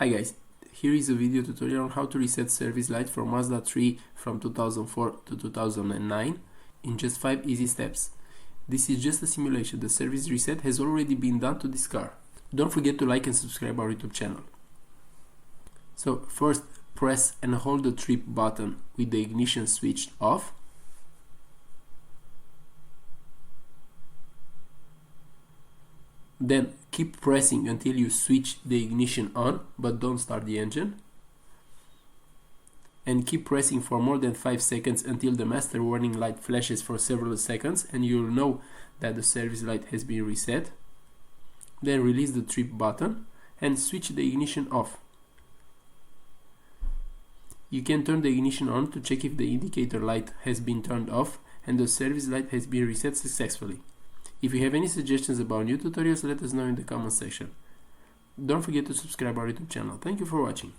Hi guys, here is a video tutorial on how to reset service light for Mazda 3 from 2004 to 2009 in just 5 easy steps. This is just a simulation. The service reset has already been done to this car. Don't forget to like and subscribe our YouTube channel. So first, press and hold the trip button with the ignition switched off. Then keep pressing until you switch the ignition on, but don't start the engine. And keep pressing for more than 5 seconds until the master warning light flashes for several seconds and you'll know that the service light has been reset. Then release the trip button and switch the ignition off. You can turn the ignition on to check if the indicator light has been turned off and the service light has been reset successfully. If you have any suggestions about new tutorials, let us know in the comment section. Don't forget to subscribe our YouTube channel. Thank you for watching.